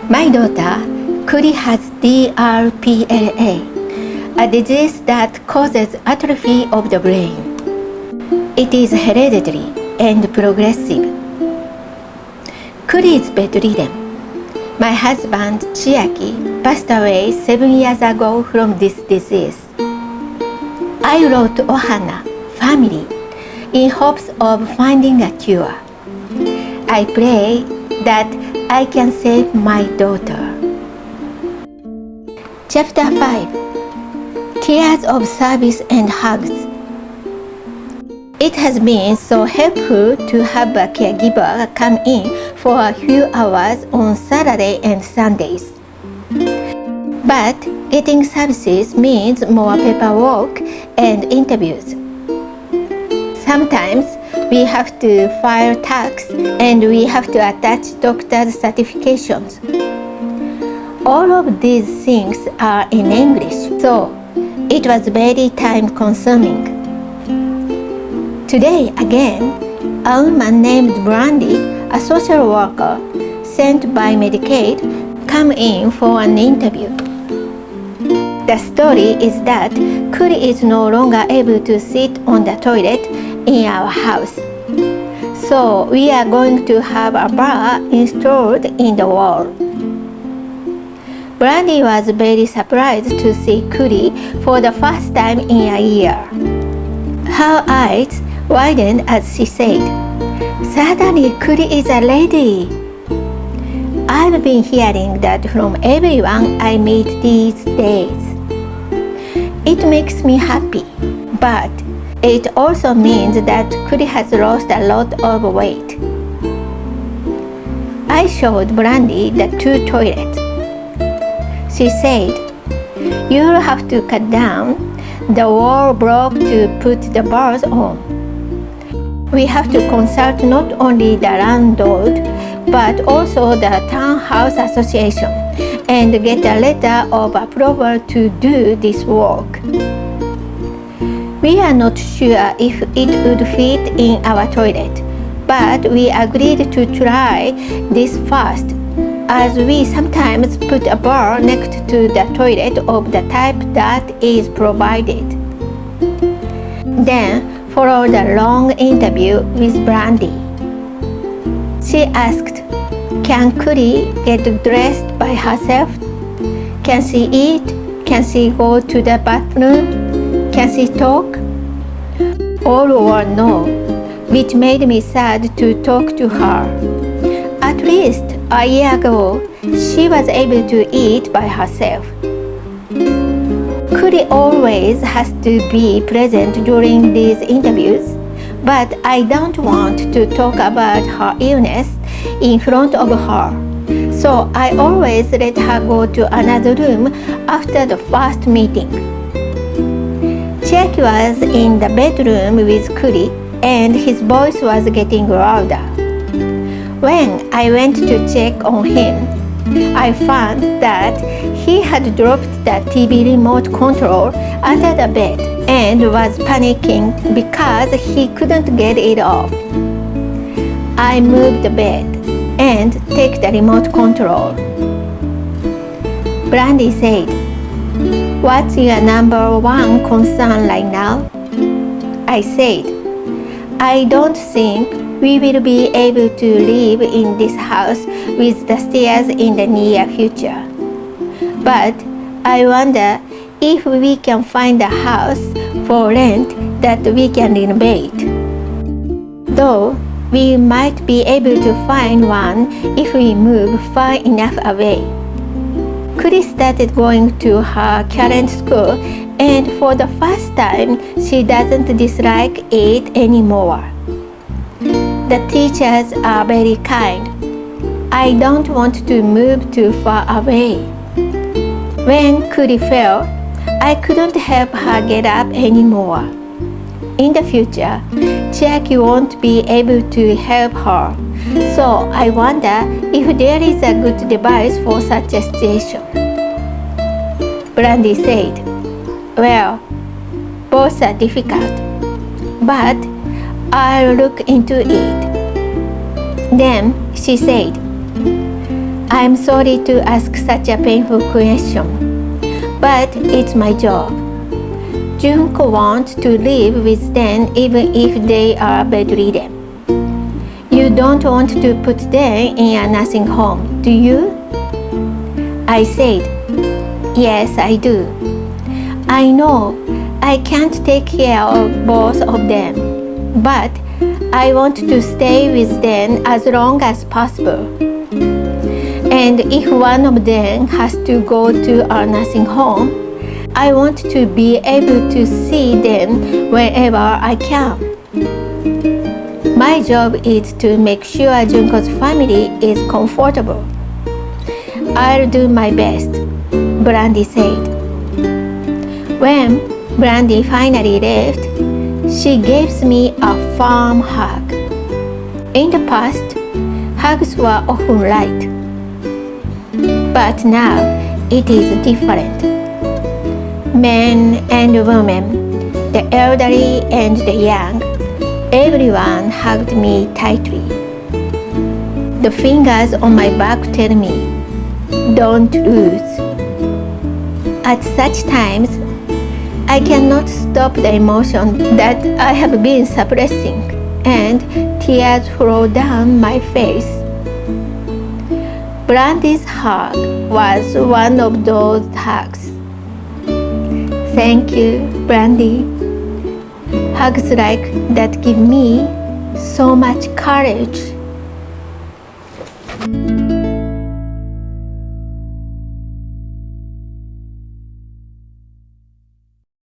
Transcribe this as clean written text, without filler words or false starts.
My daughter, Kuri, has DRPLA, a disease that causes atrophy of the brain. It is hereditary and progressive. Kuri is bedridden. My husband, Chiaki, passed away 7 years ago from this disease. I wrote OHANA Family in hopes of finding a cure. I pray that I can save my daughter. Chapter 5. Tears of Service and Hugs. It has been so helpful to have a caregiver come in for a few hours on Saturday and Sundays. But getting services means more paperwork and interviews. Sometimes we have to file tax and we have to attach doctor's certifications. All of these things are in English, so it was very time-consuming. Today again, a woman named Brandy, a social worker sent by Medicaid, came in for an interview. The story is that Kuri is no longer able to sit on the toilet in our house. So we are going to have a bar installed in the wall. Brandy was very surprised to see Kuri for the first time in a year. Her eyes widened as she said, "Certainly Kuri is a lady." I've been hearing that from everyone I meet these days. It makes me happy, but it also means that Kuri has lost a lot of weight. I showed Brandy the 2 toilets. She said, "You'll have to cut down the wall block to put the bars on. We have to consult not only the landlord, but also the townhouse association and get a letter of approval to do this work. We are not sure if it would fit in our toilet, but we agreed to try this first, as we sometimes put a bar next to the toilet of the type that is provided." Then followed a long interview with Brandy. She asked, "Can Kuri get dressed by herself? Can she eat? Can she go to the bathroom? Can she talk?" All were no, which made me sad to talk to her. At least a year ago, she was able to eat by herself. Kuri always has to be present during these interviews, but I don't want to talk about her illness in front of her, so I always let her go to another room after the first meeting. Chiaki was in the bedroom with Kuri, and his voice was getting louder. When I went to check on him, I found that he had dropped the TV remote control under the bed and was panicking because he couldn't get it off. I moved the bed and took the remote control. Brandy said, "What's your number 1 concern right now?" I said, "I don't think we will be able to live in this house with the stairs in the near future. But I wonder if we can find a house for rent that we can renovate. Though we might be able to find one if we move far enough away." Kuri started going to her current school, and for the first time, she doesn't dislike it anymore. The teachers are very kind. I don't want to move too far away. When Kuri fell, I couldn't help her get up anymore. In the future, Chiaki won't be able to help her, so I wonder if there is a good device for such a situation." Brandy said, "Well, both are difficult, but I'll look into it." Then she said, I'm sorry to ask such a painful question, but it's my job. Junko wants to live with them even if they are bedridden. You don't want to put them in a nursing home, do you? I said, yes, I do. I know I can't take care of both of them, but I want to stay with them as long as possible. And if one of them has to go to a nursing home, I want to be able to see them whenever I can. My job is to make sure Junko's family is comfortable. I'll do my best, Brandy said. When Brandy finally left, she gave me a firm hug. In the past, hugs were often light. But now it is different. Men and women, the elderly and the young, everyone hugged me tightly. The fingers on my back tell me, don't lose. At such times, I cannot stop the emotion that I have been suppressing, and tears flow down my face. Brandy's hug was one of those hugs. Thank you, Brandy. Hugs like that give me so much courage.